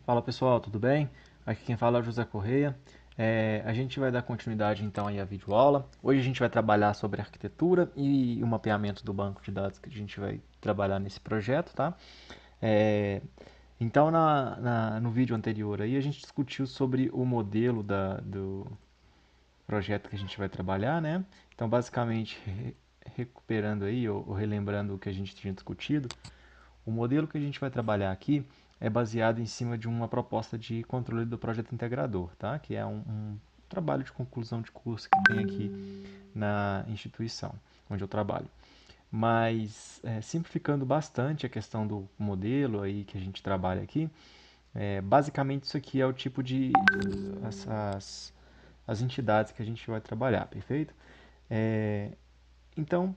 Fala pessoal, tudo bem? Aqui quem fala é o José Correia. A gente vai dar continuidade então aí à videoaula. Hoje a gente vai trabalhar sobre arquitetura e o mapeamento do banco de dados que a gente vai trabalhar nesse projeto, tá? É, então no vídeo anterior aí a gente discutiu sobre o modelo do projeto que a gente vai trabalhar, né? Então basicamente recuperando aí ou relembrando o que a gente tinha discutido, o modelo que a gente vai trabalhar aqui é baseado em cima de uma proposta de controle do projeto integrador, tá? Que é um trabalho de conclusão de curso que tem aqui na instituição onde eu trabalho. Mas simplificando bastante a questão do modelo aí que a gente trabalha aqui, basicamente isso aqui é o tipo de as entidades que a gente vai trabalhar, perfeito? É, então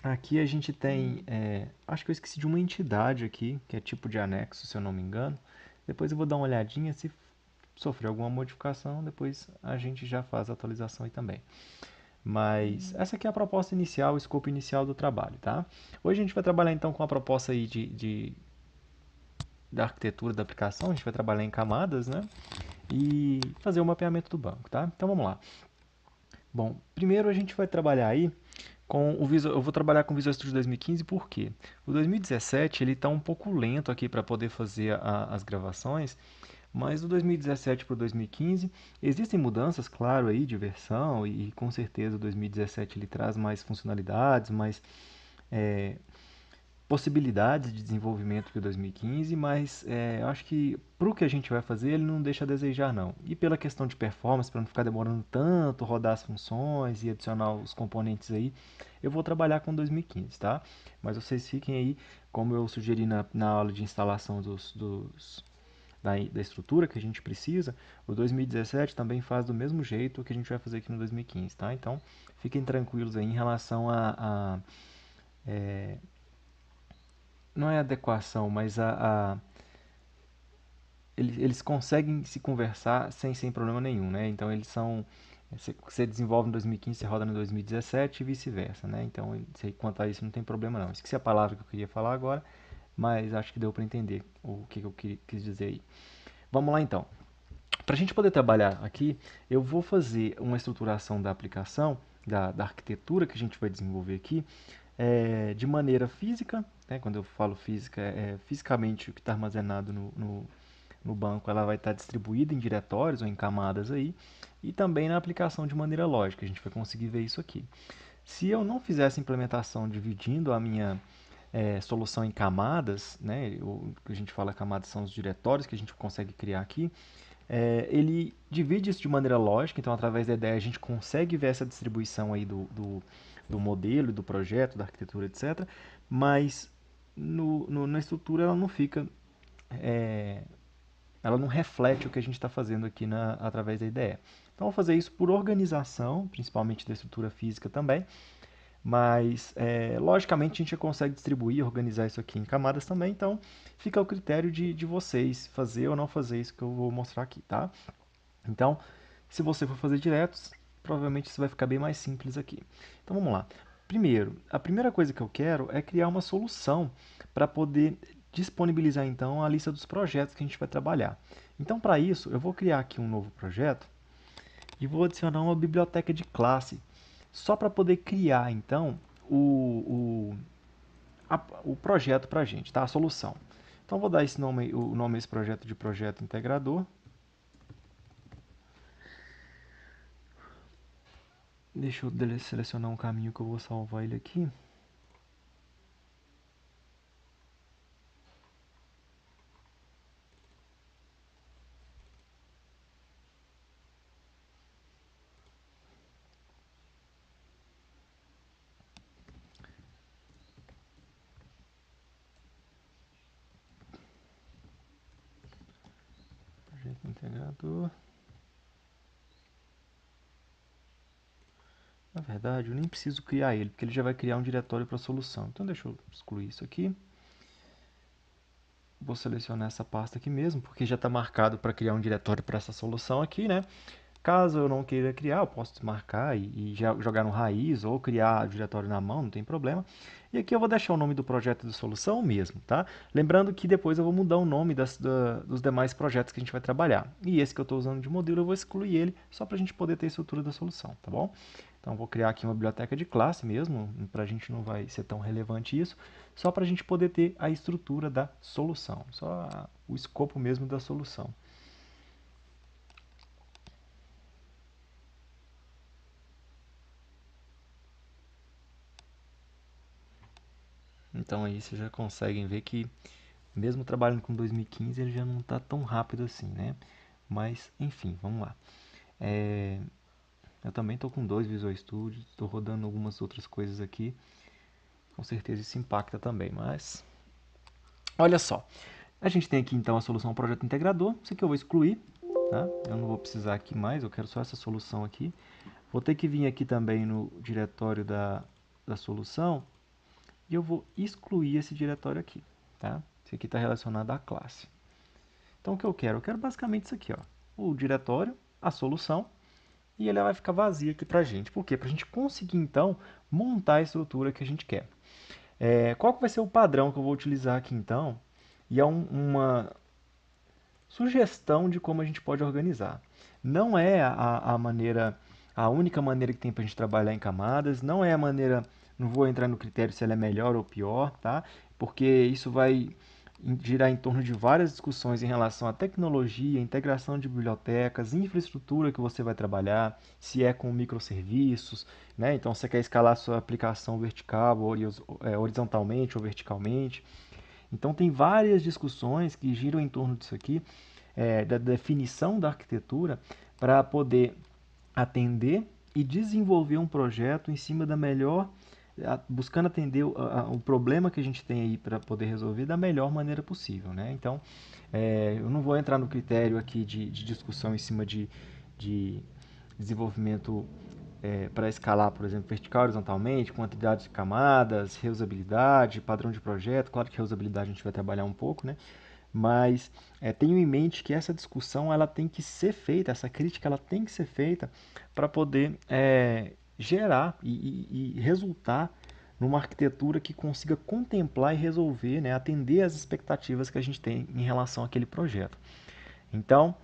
aqui a gente tem, acho que eu esqueci de uma entidade aqui, que é tipo de anexo, se eu não me engano. Depois eu vou dar uma olhadinha, se sofrer alguma modificação, depois a gente já faz a atualização aí também. Mas essa aqui é a proposta inicial, o escopo inicial do trabalho, tá? Hoje a gente vai trabalhar então com a proposta aí da arquitetura da aplicação, a gente vai trabalhar em camadas, né? E fazer o mapeamento do banco, tá? Então vamos lá. Bom, primeiro a gente vai trabalhar aí com o Visual, eu vou trabalhar com o Visual Studio 2015 por quê? O 2017 ele está um pouco lento aqui para poder fazer as gravações, mas do 2017 para o 2015 existem mudanças, claro, aí de versão e com certeza o 2017 ele traz mais funcionalidades, mais é, possibilidades de desenvolvimento que o 2015, mas eu acho que para o que a gente vai fazer ele não deixa a desejar não. E pela questão de performance, para não ficar demorando tanto rodar as funções e adicionar os componentes aí, eu vou trabalhar com 2015, tá? Mas vocês fiquem aí, como eu sugeri na aula de instalação da estrutura que a gente precisa, o 2017 também faz do mesmo jeito que a gente vai fazer aqui no 2015, tá? Então fiquem tranquilos aí em relação a não é adequação, mas eles conseguem se conversar sem problema nenhum, né? Então eles são você desenvolve em 2015, você roda no 2017 e vice-versa, né? Então, quanto a isso não tem problema não. Esqueci a palavra que eu queria falar agora, mas acho que deu para entender o que eu quis dizer aí. Vamos lá então. Para a gente poder trabalhar aqui, eu vou fazer uma estruturação da aplicação, da arquitetura que a gente vai desenvolver aqui, de maneira física, né? Quando eu falo física, fisicamente o que está armazenado no banco ela vai estar distribuída em diretórios ou em camadas aí, e também na aplicação de maneira lógica, a gente vai conseguir ver isso aqui. Se eu não fizer essa implementação dividindo a minha solução em camadas, né, o que a gente fala camadas são os diretórios que a gente consegue criar aqui, ele divide isso de maneira lógica, então através da ideia a gente consegue ver essa distribuição aí do modelo, do projeto, da arquitetura, etc. Mas na estrutura ela não fica, é, ela não reflete o que a gente está fazendo aqui através da ideia. Então, vou fazer isso por organização, principalmente da estrutura física também, mas logicamente a gente já consegue distribuir, organizar isso aqui em camadas também, então fica ao critério de vocês fazer ou não fazer isso que eu vou mostrar aqui, tá? Então, se você for fazer diretos, provavelmente isso vai ficar bem mais simples aqui. Então vamos lá. Primeiro, a primeira coisa que eu quero é criar uma solução para poder disponibilizar então a lista dos projetos que a gente vai trabalhar. Então, para isso, eu vou criar aqui um novo projeto e vou adicionar uma biblioteca de classe, só para poder criar então o projeto para a gente, tá? A solução. Então, vou dar esse nome, o nome desse projeto de projeto integrador. Deixa eu selecionar um caminho que eu vou salvar ele aqui. Projeto integrador. Na verdade, eu nem preciso criar ele, porque ele já vai criar um diretório para a solução. Então, deixa eu excluir isso aqui. Vou selecionar essa pasta aqui mesmo, porque já está marcado para criar um diretório para essa solução aqui, né? Caso eu não queira criar, eu posso desmarcar e já jogar no raiz ou criar diretório na mão, não tem problema. E aqui eu vou deixar o nome do projeto de solução mesmo, tá? Lembrando que depois eu vou mudar o nome dos demais projetos que a gente vai trabalhar. E esse que eu estou usando de modelo, eu vou excluir ele só para a gente poder ter a estrutura da solução, tá bom? Então eu vou criar aqui uma biblioteca de classe mesmo, para a gente não vai ser tão relevante isso, só para a gente poder ter a estrutura da solução, só o escopo mesmo da solução. Então aí vocês já conseguem ver que mesmo trabalhando com 2015 ele já não está tão rápido assim, né? Mas enfim, vamos lá. Eu também estou com dois Visual Studio, estou rodando algumas outras coisas aqui. Com certeza isso impacta também, mas olha só. A gente tem aqui então a solução projeto integrador. Isso aqui eu vou excluir, tá? Eu não vou precisar aqui mais, eu quero só essa solução aqui. Vou ter que vir aqui também no diretório da solução e eu vou excluir esse diretório aqui, tá? Esse aqui está relacionado à classe. Então o que eu quero? Eu quero basicamente isso aqui, ó. O diretório, a solução, e ele vai ficar vazio aqui pra gente. Por quê? Pra gente conseguir então montar a estrutura que a gente quer. Qual que vai ser o padrão que eu vou utilizar aqui então? E é uma sugestão de como a gente pode organizar. Não é a única maneira que tem para a gente trabalhar em camadas, não é a maneira, não vou entrar no critério se ela é melhor ou pior, tá? Porque isso vai girar em torno de várias discussões em relação à tecnologia, integração de bibliotecas, infraestrutura que você vai trabalhar, se é com microserviços, né? Então você quer escalar sua aplicação vertical, horizontalmente ou verticalmente. Então tem várias discussões que giram em torno disso aqui, da definição da arquitetura, para poder atender e desenvolver um projeto em cima da melhor, buscando atender o problema que a gente tem aí para poder resolver da melhor maneira possível, né? Então, eu não vou entrar no critério aqui de discussão em cima de desenvolvimento para escalar, por exemplo, vertical, horizontalmente, quantidade de camadas, reusabilidade, padrão de projeto. Claro que reusabilidade a gente vai trabalhar um pouco, né? Mas tenho em mente que essa discussão ela tem que ser feita, essa crítica ela tem que ser feita para poder gerar e resultar numa arquitetura que consiga contemplar e resolver, né, atender às expectativas que a gente tem em relação àquele projeto. Então,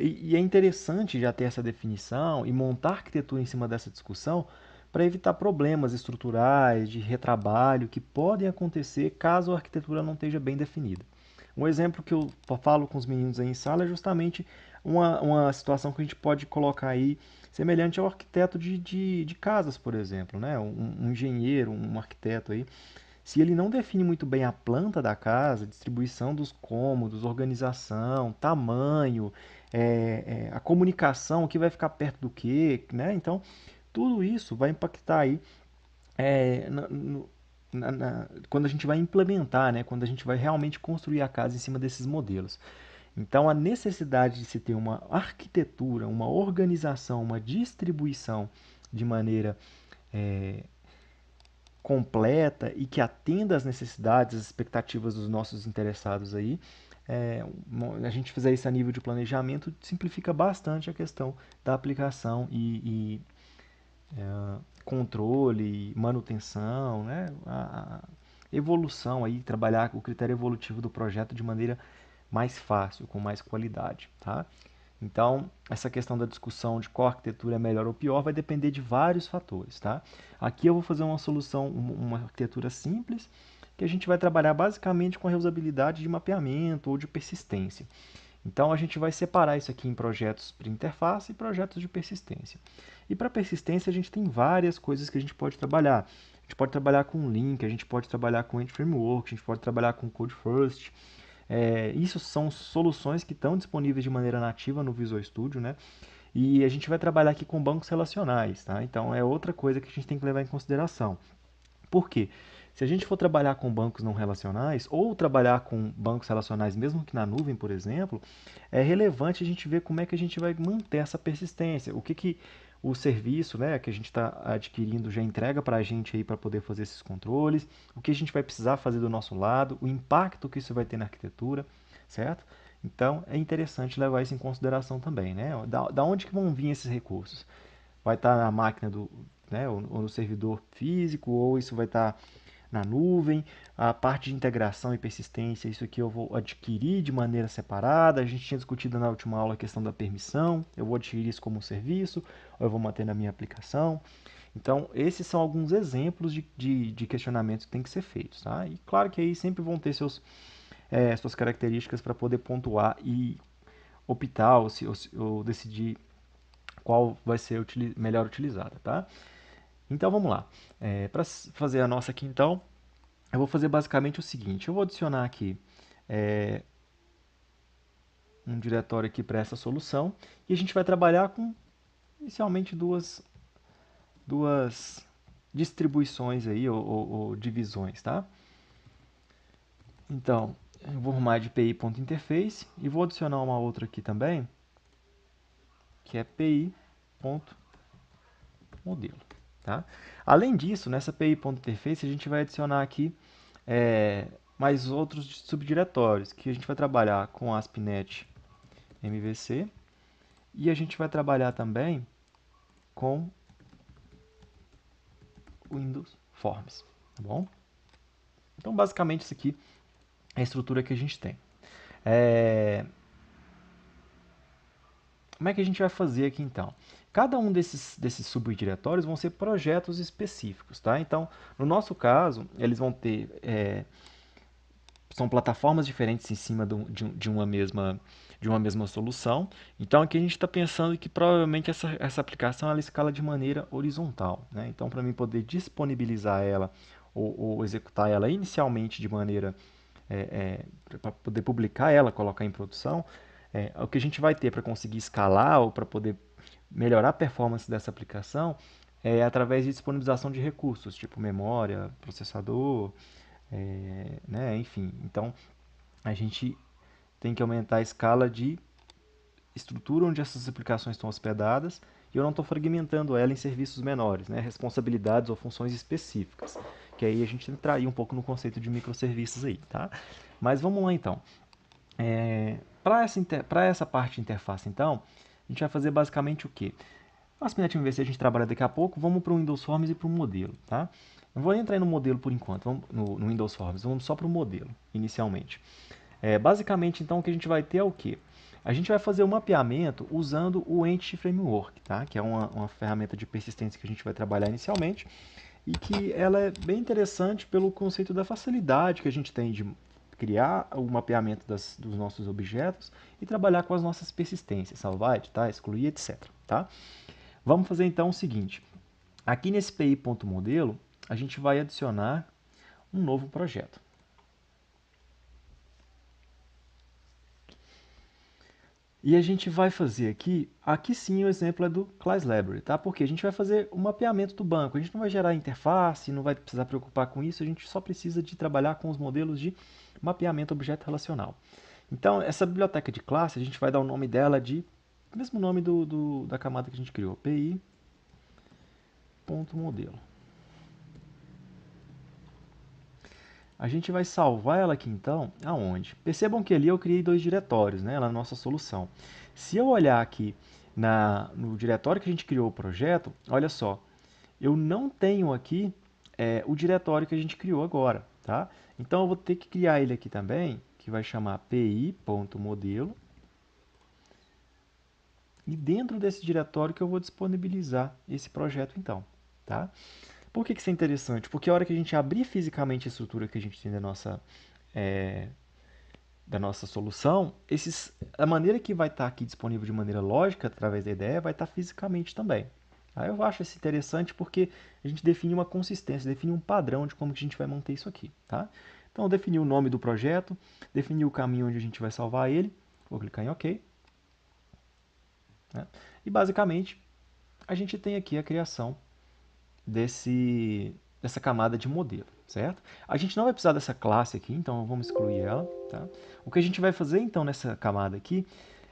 e é interessante já ter essa definição e montar arquitetura em cima dessa discussão para evitar problemas estruturais, de retrabalho, que podem acontecer caso a arquitetura não esteja bem definida. Um exemplo que eu falo com os meninos aí em sala é justamente uma situação que a gente pode colocar aí, semelhante ao arquiteto de casas, por exemplo, né? Um engenheiro, um arquiteto aí. Se ele não define muito bem a planta da casa, distribuição dos cômodos, organização, tamanho, a comunicação, o que vai ficar perto do que, né? Então, tudo isso vai impactar aí é, na- no- quando a gente vai implementar, né? Quando a gente vai realmente construir a casa em cima desses modelos. Então, a necessidade de se ter uma arquitetura, uma organização, uma distribuição de maneira completa e que atenda às necessidades, às expectativas dos nossos interessados aí, a gente fizer isso a nível de planejamento, simplifica bastante a questão da aplicação controle, manutenção, né? A evolução aí, trabalhar o critério evolutivo do projeto de maneira mais fácil, com mais qualidade, tá? Então, essa questão da discussão de qual arquitetura é melhor ou pior vai depender de vários fatores, tá? Aqui eu vou fazer uma solução, uma arquitetura simples, que a gente vai trabalhar basicamente com a reusabilidade de mapeamento ou de persistência. Então, a gente vai separar isso aqui em projetos de interface e projetos de persistência. E para persistência, a gente tem várias coisas que a gente pode trabalhar. A gente pode trabalhar com Link, a gente pode trabalhar com Entity Framework, a gente pode trabalhar com Code First. Isso são soluções que estão disponíveis de maneira nativa no Visual Studio, né? E a gente vai trabalhar aqui com bancos relacionais, tá? Então é outra coisa que a gente tem que levar em consideração. Por quê? Se a gente for trabalhar com bancos não relacionais ou trabalhar com bancos relacionais, mesmo que na nuvem, por exemplo, é relevante a gente ver como é que a gente vai manter essa persistência. O que o serviço, né, que a gente está adquirindo já entrega para a gente aí para poder fazer esses controles, o que a gente vai precisar fazer do nosso lado, o impacto que isso vai ter na arquitetura, certo? Então, é interessante levar isso em consideração também, né? Da onde que vão vir esses recursos? Vai estar na máquina né, ou no servidor físico, ou isso vai estar na nuvem. A parte de integração e persistência, isso aqui eu vou adquirir de maneira separada. A gente tinha discutido na última aula a questão da permissão. Eu vou adquirir isso como um serviço, ou eu vou manter na minha aplicação. Então, esses são alguns exemplos de questionamentos que têm que ser feitos. Tá? E claro que aí sempre vão ter suas características para poder pontuar e optar ou decidir qual vai ser melhor utilizada. Tá? Então, vamos lá. Para fazer a nossa aqui, então, eu vou fazer basicamente o seguinte. Eu vou adicionar aqui um diretório aqui para essa solução e a gente vai trabalhar com, inicialmente, duas distribuições aí, ou divisões, tá? Então, eu vou arrumar de pi.interface e vou adicionar uma outra aqui também, que é pi.modelo. Tá? Além disso, nessa pi.interface a gente vai adicionar aqui mais outros subdiretórios, que a gente vai trabalhar com ASP.NET MVC e a gente vai trabalhar também com Windows Forms. Tá bom? Então, basicamente, isso aqui é a estrutura que a gente tem. Como é que a gente vai fazer aqui então? Cada um desses subdiretórios vão ser projetos específicos, tá? Então, no nosso caso, eles vão ter são plataformas diferentes em cima de uma mesma solução. Então, aqui a gente está pensando que provavelmente essa aplicação ela escala de maneira horizontal, né? Então, para mim poder disponibilizar ela ou executar ela inicialmente de maneira para poder publicar ela, colocar em produção, o que a gente vai ter para conseguir escalar ou para poder melhorar a performance dessa aplicação é através de disponibilização de recursos, tipo memória, processador, né, enfim. Então, a gente tem que aumentar a escala de estrutura onde essas aplicações estão hospedadas e eu não estou fragmentando ela em serviços menores, né, responsabilidades ou funções específicas, que aí a gente entraria um pouco no conceito de microserviços aí, tá? Mas vamos lá então. Para essa parte de interface, então, a gente vai fazer basicamente o quê? O ASP.NET MVC a gente trabalha daqui a pouco, vamos para o Windows Forms e para o modelo, tá? Não vou entrar no modelo por enquanto, vamos no Windows Forms, vamos só para o modelo, inicialmente. Basicamente, então, o que a gente vai ter é o quê? A gente vai fazer o mapeamento usando o Entity Framework, tá? Que é uma ferramenta de persistência que a gente vai trabalhar inicialmente e que ela é bem interessante pelo conceito da facilidade que a gente tem de criar o mapeamento dos nossos objetos e trabalhar com as nossas persistências, salvar, editar, excluir, etc. Tá? Vamos fazer então o seguinte, aqui nesse pi.modelo a gente vai adicionar um novo projeto. E a gente vai fazer aqui sim o exemplo é do Class Library, tá? Porque a gente vai fazer o mapeamento do banco, a gente não vai gerar interface, não vai precisar preocupar com isso, a gente só precisa de trabalhar com os modelos de mapeamento objeto relacional. Então, essa biblioteca de classe, a gente vai dar o nome dela de, mesmo nome da camada que a gente criou, pi.modelo. A gente vai salvar ela aqui então, aonde? Percebam que ali eu criei dois diretórios, né, na nossa solução. Se eu olhar aqui no diretório que a gente criou o projeto, olha só, eu não tenho aqui o diretório que a gente criou agora, tá? Então eu vou ter que criar ele aqui também, que vai chamar pi.modelo. E dentro desse diretório que eu vou disponibilizar esse projeto então, tá? Por que isso é interessante? Porque a hora que a gente abrir fisicamente a estrutura que a gente tem da nossa solução, a maneira que vai estar aqui disponível de maneira lógica, através da ideia, vai estar fisicamente também. Aí eu acho isso interessante porque a gente define uma consistência, define um padrão de como que a gente vai manter isso aqui. Tá? Então, eu defini o nome do projeto, defini o caminho onde a gente vai salvar ele, vou clicar em OK. Né? E basicamente, a gente tem aqui a criação dessa camada de modelo, certo? A gente não vai precisar dessa classe aqui, então vamos excluir ela. Tá? O que a gente vai fazer então nessa camada aqui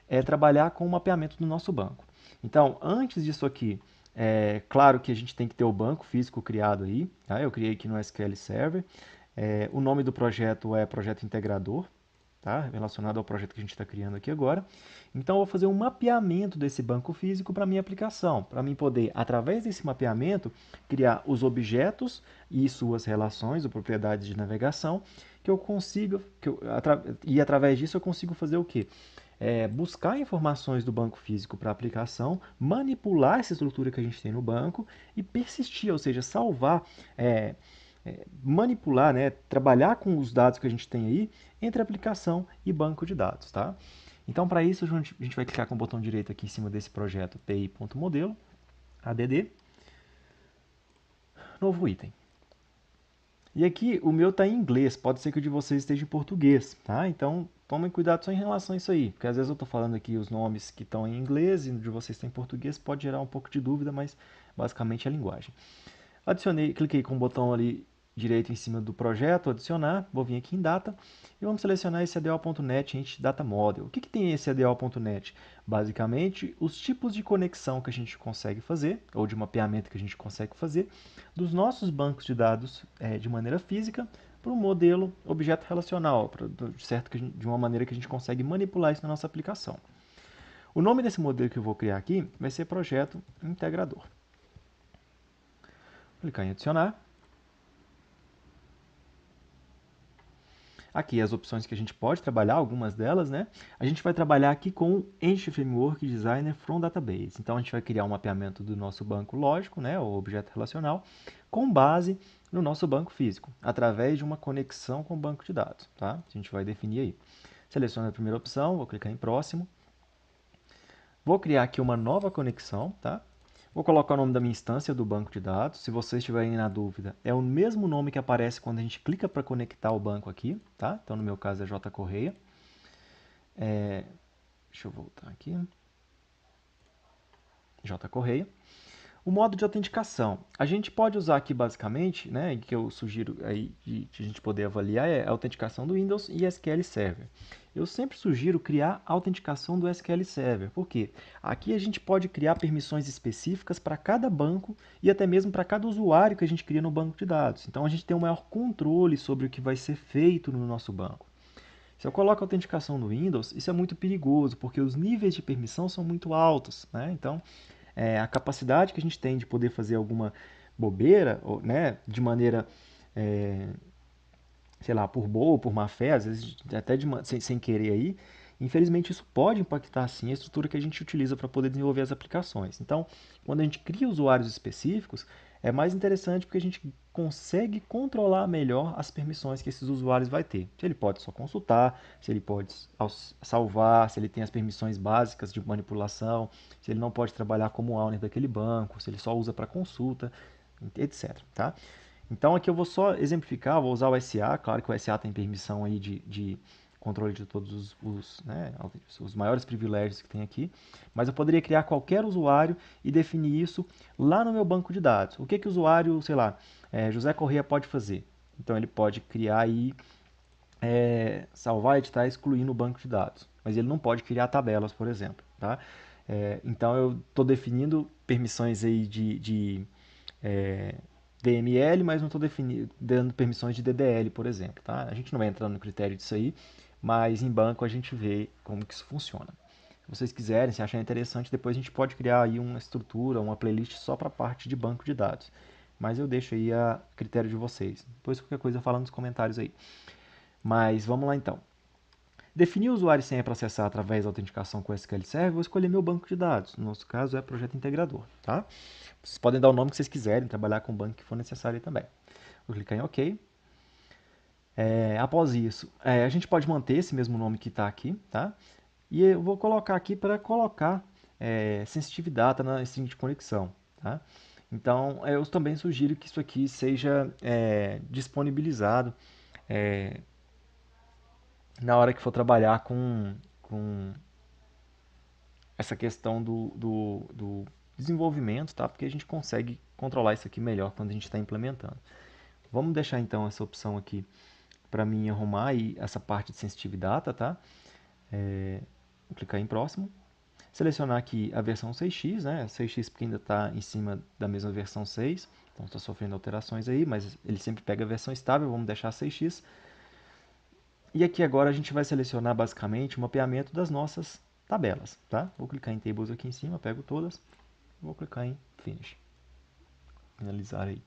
é trabalhar com o mapeamento do nosso banco. Então, antes disso aqui, é claro que a gente tem que ter o banco físico criado aí. Tá? Eu criei aqui no SQL Server. O nome do projeto é Projeto Integrador. tá? Relacionado ao projeto que a gente está criando aqui agora. Então, eu vou fazer um mapeamento desse banco físico para a minha aplicação, para mim poder, através desse mapeamento, criar os objetos e suas relações ou propriedades de navegação que eu consigo, e através disso eu consigo fazer o quê? Buscar informações do banco físico para a aplicação, manipular essa estrutura que a gente tem no banco e persistir, ou seja, salvar, manipular, né, trabalhar com os dados que a gente tem aí entre aplicação e banco de dados, tá? Então, para isso, a gente vai clicar com o botão direito aqui em cima desse projeto pi.modelo, add, novo item. E aqui o meu está em inglês, pode ser que o de vocês esteja em português, tá? Então tomem cuidado só em relação a isso aí, porque às vezes eu estou falando aqui os nomes que estão em inglês e o de vocês está em português, pode gerar um pouco de dúvida, mas basicamente é a linguagem. Adicionei, cliquei com o botão ali direito em cima do projeto, adicionar, vou vir aqui em data e vamos selecionar esse ADO.NET Entity Data Model. O que tem esse ADO.NET? Basicamente, os tipos de conexão que a gente consegue fazer, ou de mapeamento que a gente consegue fazer, dos nossos bancos de dados de maneira física para o modelo objeto relacional, de uma maneira que a gente consegue manipular isso na nossa aplicação. O nome desse modelo que eu vou criar aqui vai ser Projeto Integrador. Vou clicar em adicionar. Aqui as opções que a gente pode trabalhar, algumas delas, né? A gente vai trabalhar aqui com o Entity Framework Designer from Database. Então a gente vai criar um mapeamento do nosso banco lógico, né, o objeto relacional, com base no nosso banco físico, através de uma conexão com o banco de dados, tá? A gente vai definir aí. Seleciono a primeira opção, vou clicar em próximo. Vou criar aqui uma nova conexão, tá? Vou colocar o nome da minha instância do banco de dados. Se vocês estiverem na dúvida, é o mesmo nome que aparece quando a gente clica para conectar o banco aqui, tá? Então, no meu caso é J Correia. Deixa eu voltar aqui. J Correia. O modo de autenticação. A gente pode usar aqui basicamente, né, que eu sugiro aí de a gente poder avaliar é a autenticação do Windows e SQL Server. Eu sempre sugiro criar a autenticação do SQL Server, porque aqui a gente pode criar permissões específicas para cada banco e até mesmo para cada usuário que a gente cria no banco de dados. Então a gente tem um maior controle sobre o que vai ser feito no nosso banco. Se eu coloco a autenticação no Windows, isso é muito perigoso, porque os níveis de permissão são muito altos, né? Então, a capacidade que a gente tem de poder fazer alguma bobeira, né, de maneira, é, sei lá, por boa ou por má fé, às vezes até sem querer aí, infelizmente isso pode impactar sim a estrutura que a gente utiliza para poder desenvolver as aplicações. Então, quando a gente cria usuários específicos, é mais interessante porque a gente consegue controlar melhor as permissões que esses usuários vai ter. Se ele pode só consultar, se ele pode salvar, se ele tem as permissões básicas de manipulação, se ele não pode trabalhar como owner daquele banco, se ele só usa para consulta, etc. Tá? Então aqui eu vou só exemplificar, vou usar o SA, claro que o SA tem permissão aí de controle de todos né, os maiores privilégios que tem aqui, mas eu poderia criar qualquer usuário e definir isso lá no meu banco de dados. O que o usuário, sei lá, José Corrêa pode fazer? Então ele pode criar aí, salvar, editar, excluir no banco de dados, mas ele não pode criar tabelas, por exemplo. Tá? Então eu estou definindo permissões aí de DML, mas não estou dando permissões de DDL, por exemplo. Tá? A gente não vai entrar no critério disso aí, mas em banco a gente vê como que isso funciona. Se vocês quiserem, se acharem interessante, depois a gente pode criar aí uma estrutura, uma playlist só para a parte de banco de dados. Mas eu deixo aí a critério de vocês. Depois qualquer coisa fala nos comentários aí. Mas vamos lá então. Definir o usuário e senha para acessar através da autenticação com SQL Server, vou escolher meu banco de dados. No nosso caso é Projeto Integrador. Tá? Vocês podem dar o nome que vocês quiserem, trabalhar com o banco que for necessário também. Vou clicar em OK. Após isso, a gente pode manter esse mesmo nome que está aqui, tá? E eu vou colocar aqui para colocar Sensitive Data na string de conexão, tá? Então, eu também sugiro que isso aqui seja disponibilizado na hora que for trabalhar com essa questão do desenvolvimento, tá? Porque a gente consegue controlar isso aqui melhor quando a gente está implementando. Vamos deixar então essa opção aqui para mim arrumar aí essa parte de Sensitive Data, tá? Vou clicar em próximo. Selecionar aqui a versão 6x, né? 6x porque ainda está em cima da mesma versão 6, então está sofrendo alterações aí, mas ele sempre pega a versão estável, vamos deixar 6x. E aqui agora a gente vai selecionar basicamente o mapeamento das nossas tabelas, tá? Vou clicar em Tables aqui em cima, pego todas, vou clicar em Finish. Finalizar aí.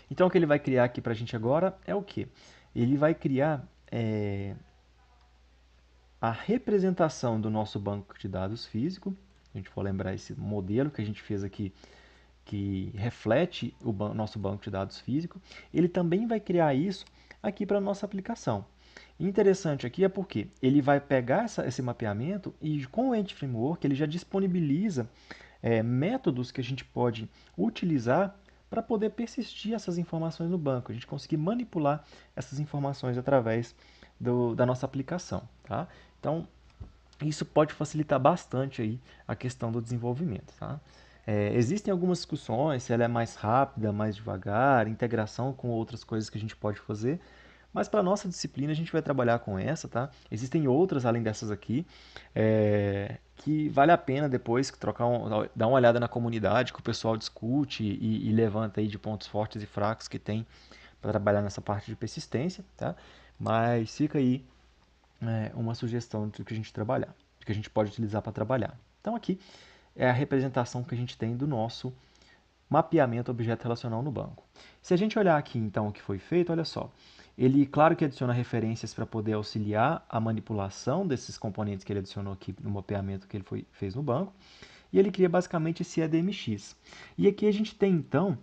Então o que ele vai criar aqui para a gente agora é o que? Ele vai criar a representação do nosso banco de dados físico. A gente for lembrar esse modelo que a gente fez aqui, que reflete o nosso banco de dados físico. Ele também vai criar isso aqui para a nossa aplicação. Interessante aqui é porque ele vai pegar esse mapeamento e com o Entity Framework ele já disponibiliza métodos que a gente pode utilizar para poder persistir essas informações no banco, a gente conseguir manipular essas informações através da nossa aplicação. Tá? Então, isso pode facilitar bastante aí a questão do desenvolvimento. Tá? Existem algumas discussões se ela é mais rápida, mais devagar, integração com outras coisas que a gente pode fazer, mas para a nossa disciplina a gente vai trabalhar com essa, tá? Existem outras além dessas aqui, que vale a pena depois dar uma olhada na comunidade, que o pessoal discute e levanta aí de pontos fortes e fracos que tem para trabalhar nessa parte de persistência, tá? Mas fica aí uma sugestão do que a gente trabalhar, do que a gente pode utilizar para trabalhar. Então aqui é a representação que a gente tem do nosso mapeamento objeto relacional no banco. Se a gente olhar aqui então o que foi feito, olha só, ele claro que adiciona referências para poder auxiliar a manipulação desses componentes que ele adicionou aqui no mapeamento que ele fez no banco, e ele cria basicamente esse EDMX. E aqui a gente tem então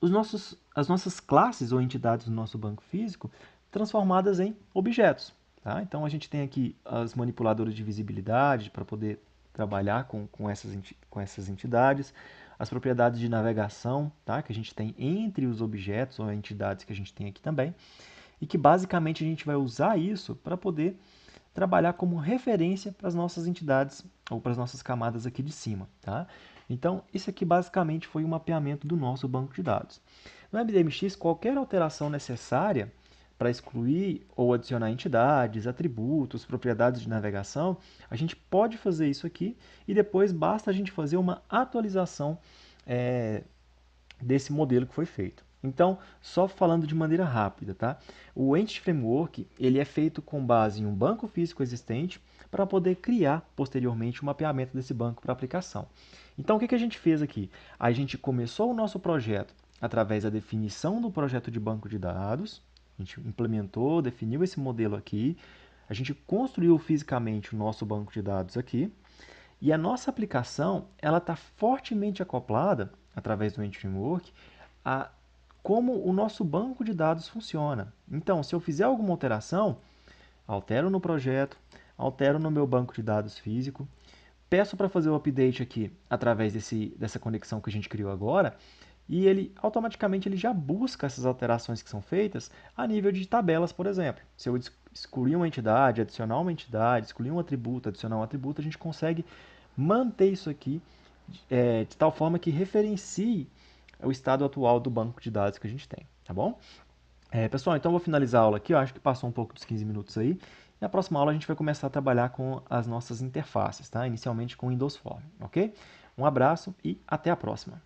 as nossas classes ou entidades do nosso banco físico transformadas em objetos. Tá? Então a gente tem aqui as manipuladoras de visibilidade para poder trabalhar com essas entidades, as propriedades de navegação, tá? Que a gente tem entre os objetos ou entidades que a gente tem aqui também, e que basicamente a gente vai usar isso para poder trabalhar como referência para as nossas entidades ou para as nossas camadas aqui de cima. Tá? Então, isso aqui basicamente foi o mapeamento do nosso banco de dados. No WebDMX, qualquer alteração necessária para excluir ou adicionar entidades, atributos, propriedades de navegação, a gente pode fazer isso aqui e depois basta a gente fazer uma atualização desse modelo que foi feito. Então, só falando de maneira rápida, tá? O Entity Framework ele é feito com base em um banco físico existente para poder criar posteriormente o mapeamento desse banco para aplicação. Então, o que a gente fez aqui? A gente começou o nosso projeto através da definição do projeto de banco de dados, a gente implementou, definiu esse modelo aqui, a gente construiu fisicamente o nosso banco de dados aqui, e a nossa aplicação ela está fortemente acoplada, através do Entity Framework, a como o nosso banco de dados funciona. Então, se eu fizer alguma alteração, altero no projeto, altero no meu banco de dados físico, peço para fazer o update aqui através dessa conexão que a gente criou agora, e ele automaticamente ele já busca essas alterações que são feitas a nível de tabelas, por exemplo. Se eu excluir uma entidade, adicionar uma entidade, excluir um atributo, adicionar um atributo, a gente consegue manter isso aqui de tal forma que referencie o estado atual do banco de dados que a gente tem, tá bom? Pessoal, então eu vou finalizar a aula aqui, eu acho que passou um pouco dos 15 minutos aí. E na próxima aula a gente vai começar a trabalhar com as nossas interfaces, tá? Inicialmente com o Windows Form, ok? Um abraço e até a próxima.